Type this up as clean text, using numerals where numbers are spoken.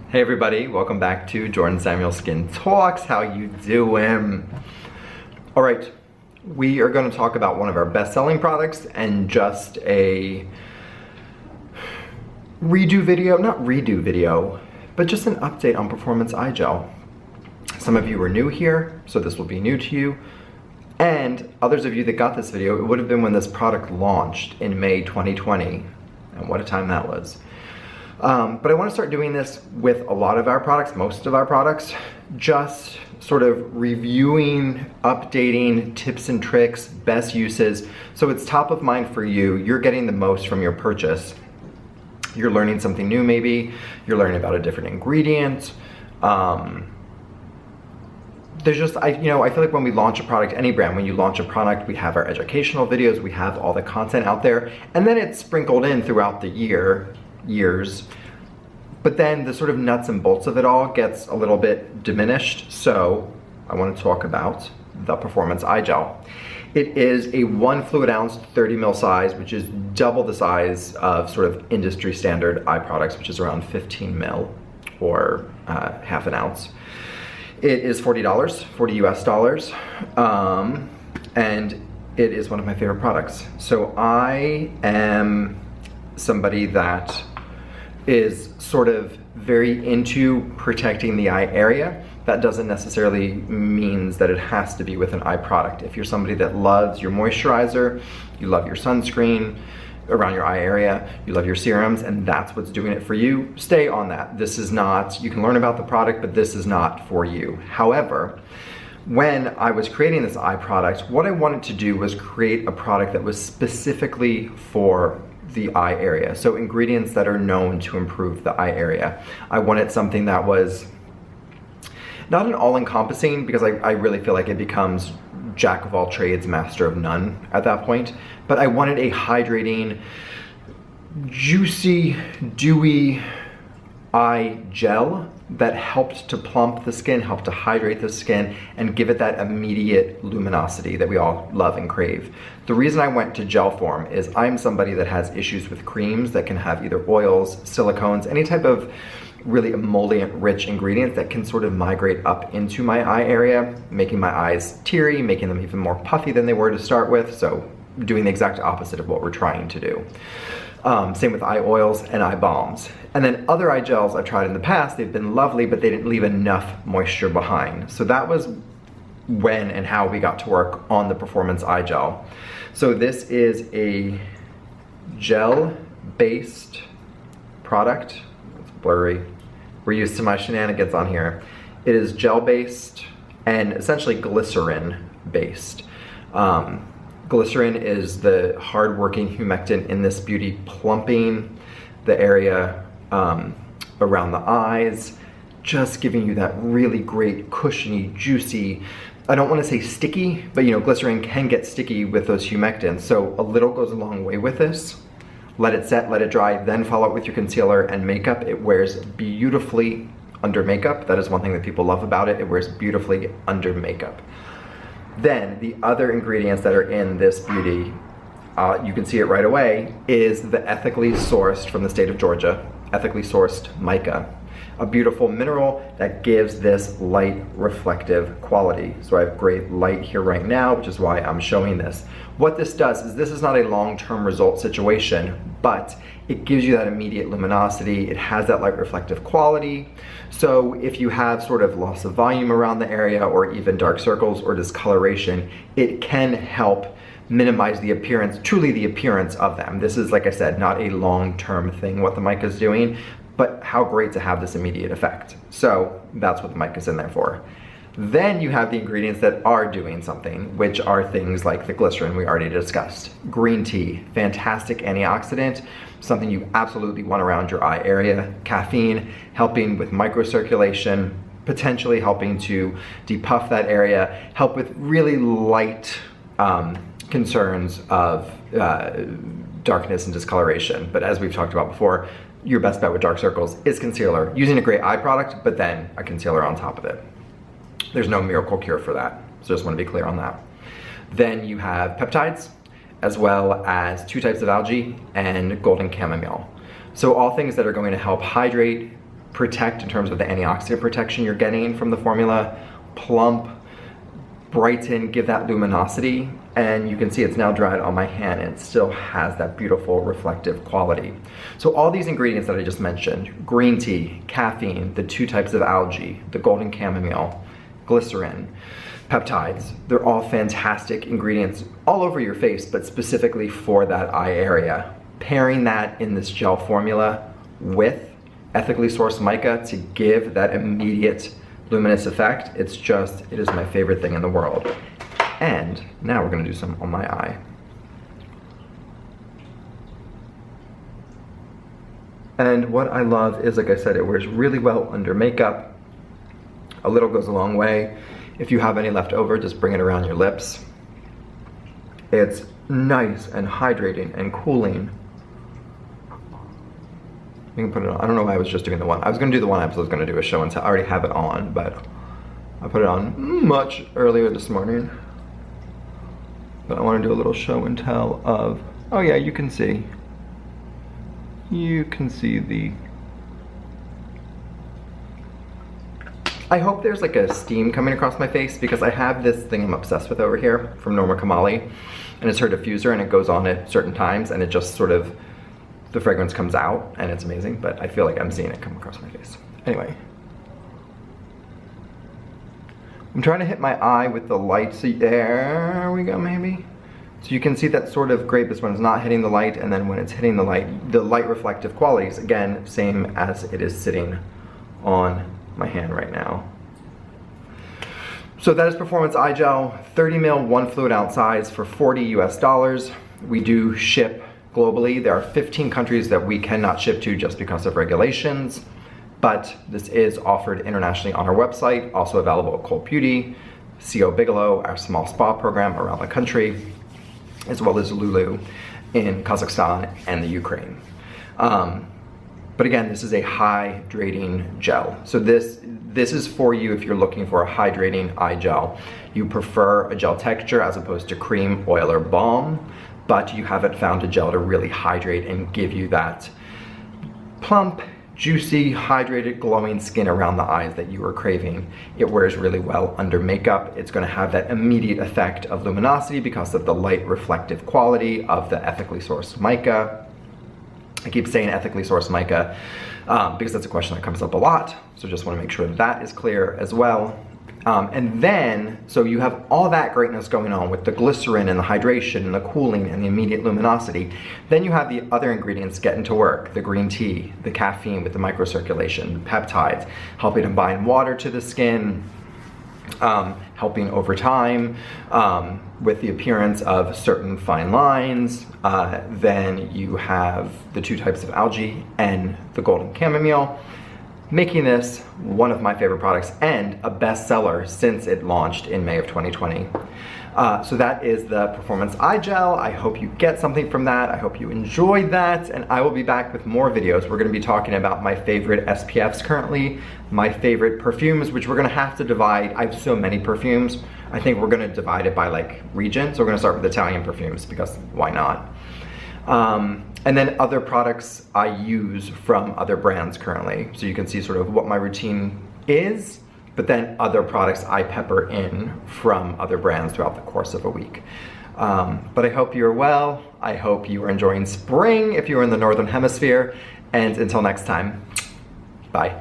Hey everybody, welcome back to Jordan Samuel Skin Talks. How you doing? All right, we are going to talk about one of our best-selling products and just a redo video, not redo video, but just an update on Performance Eye Gel. Some of you are new here, so this will be new to you. And others of you that got this video, it would have been when this product launched in May 2020. And what a time that was. But I want to start doing this with a lot of our products, most of our products, just sort of reviewing, updating tips and tricks, best uses. So it's top of mind for you. You're getting the most from your purchase. You're learning something new maybe. You're learning about a different ingredient. There's just, I feel like when we launch a product, any brand, when you launch a product, we have our educational videos, we have all the content out there, and then it's sprinkled in throughout the years, but then the sort of nuts and bolts of it all gets a little bit diminished. So I want to talk about the Performance Eye Gel. It is a 1 fluid ounce 30 ml size, which is double the size of sort of industry standard eye products, which is around 15 ml or half an ounce. It is $40, 40 US dollars, and it is one of my favorite products. So I am somebody that is sort of very into protecting the eye area. That doesn't necessarily means that it has to be with an eye product. If you're somebody that loves your moisturizer, you love your sunscreen around your eye area, you love your serums, and that's what's doing it for you, stay on that. This is not, you can learn about the product, but this is not for you. However, when I was creating this eye product, what I wanted to do was create a product that was specifically for the eye area. So ingredients that are known to improve the eye area. I wanted something that was not an all-encompassing, because I really feel like it becomes jack of all trades, master of none at that point. But I wanted a hydrating, juicy, dewy eye gel that helped to plump the skin, helped to hydrate the skin, and give it that immediate luminosity that we all love and crave. The reason I went to gel form is I'm somebody that has issues with creams that can have either oils, silicones, any type of really emollient-rich ingredients that can sort of migrate up into my eye area, making my eyes teary, making them even more puffy than they were to start with, so doing the exact opposite of what we're trying to do. Same with eye oils and eye balms. And then other eye gels I've tried in the past, they've been lovely, but they didn't leave enough moisture behind. So that was when and how we got to work on the Performance Eye Gel. So this is a gel-based product. It's blurry. We're used to my shenanigans on here. It is gel-based and essentially glycerin-based. Glycerin is the hard-working humectant in this beauty, plumping the area around the eyes, just giving you that really great, cushiony, juicy, I don't want to say sticky, but glycerin can get sticky with those humectants, so a little goes a long way with this. Let it set, let it dry, then follow it with your concealer and makeup. It wears beautifully under makeup. That is one thing that people love about it. It wears beautifully under makeup. Then the other ingredients that are in this beauty, you can see it right away, is the ethically sourced from the state of Georgia, ethically sourced mica. A beautiful mineral that gives this light reflective quality. So I have great light here right now, which is why I'm showing this. What this does is this is not a long-term result situation, but it gives you that immediate luminosity. It has that light reflective quality. So if you have sort of loss of volume around the area or even dark circles or discoloration, it can help minimize the appearance, truly the appearance of them. This is, like I said, not a long-term thing what the mica is doing, but how great to have this immediate effect. So that's what the mica is in there for. Then you have the ingredients that are doing something, which are things like the glycerin we already discussed. Green tea, fantastic antioxidant, something you absolutely want around your eye area. Caffeine, helping with microcirculation, potentially helping to depuff that area, help with really light concerns of darkness and discoloration. But as we've talked about before, your best bet with dark circles is concealer. Using a great eye product, but then a concealer on top of it. There's no miracle cure for that. So just want to be clear on that. Then you have peptides, as well as 2 types of algae and golden chamomile. So all things that are going to help hydrate, protect in terms of the antioxidant protection you're getting from the formula, plump, brighten, give that luminosity, and you can see it's now dried on my hand and it still has that beautiful reflective quality. So all these ingredients that I just mentioned, green tea, caffeine, the 2 types of algae, the golden chamomile, glycerin, peptides, they're all fantastic ingredients all over your face, but specifically for that eye area. Pairing that in this gel formula with ethically sourced mica to give that immediate luminous effect, it is my favorite thing in the world. And now we're gonna do some on my eye. And what I love is, like I said, it wears really well under makeup. A little goes a long way. If you have any left over, just bring it around your lips. It's nice and hydrating and cooling. You can put it on. I don't know why I was just doing the one. I was gonna do the one I was gonna do a show and tell. I already have it on, but I put it on much earlier this morning. But I wanna do a little show and tell of, oh yeah, you can see the, I hope there's like a steam coming across my face because I have this thing I'm obsessed with over here from Norma Kamali, and it's her diffuser and it goes on at certain times and it just sort of, the fragrance comes out and it's amazing, but I feel like I'm seeing it come across my face. Anyway. I'm trying to hit my eye with the light, so there we go maybe. So you can see that sort of grape is when it's not hitting the light, and then when it's hitting the light reflective qualities, again, same as it is sitting on my hand right now. So that is Performance Eye Gel, 30 ml, 1 fluid ounce size for $40 US. We do ship globally. There are 15 countries that we cannot ship to just because of regulations, but this is offered internationally on our website, also available at Cult Beauty, CO Bigelow, our small spa program around the country, as well as Lulu in Kazakhstan and the Ukraine. But again, this is a hydrating gel. So this is for you if you're looking for a hydrating eye gel. You prefer a gel texture as opposed to cream, oil, or balm, but you haven't found a gel to really hydrate and give you that plump, juicy, hydrated, glowing skin around the eyes that you are craving. It wears really well under makeup. It's gonna have that immediate effect of luminosity because of the light reflective quality of the ethically sourced mica. I keep saying ethically sourced mica because that's a question that comes up a lot. So just wanna make sure that is clear as well. And then, so you have all that greatness going on with the glycerin and the hydration and the cooling and the immediate luminosity. Then you have the other ingredients getting to work, the green tea, the caffeine with the microcirculation, peptides, helping to bind water to the skin, helping over time with the appearance of certain fine lines. Then you have the 2 types of algae and the golden chamomile, making this one of my favorite products and a bestseller since it launched in May of 2020. So that is the Performance Eye Gel. I hope you get something from that. I hope you enjoyed that, and I will be back with more videos. We're gonna be talking about my favorite SPFs currently, my favorite perfumes, which we're gonna have to divide. I have so many perfumes. I think we're gonna divide it by like region. So we're gonna start with Italian perfumes because why not? And then other products I use from other brands currently. So you can see sort of what my routine is, but then other products I pepper in from other brands throughout the course of a week. But I hope you're well. I hope you are enjoying spring if you're in the Northern Hemisphere. And until next time, bye.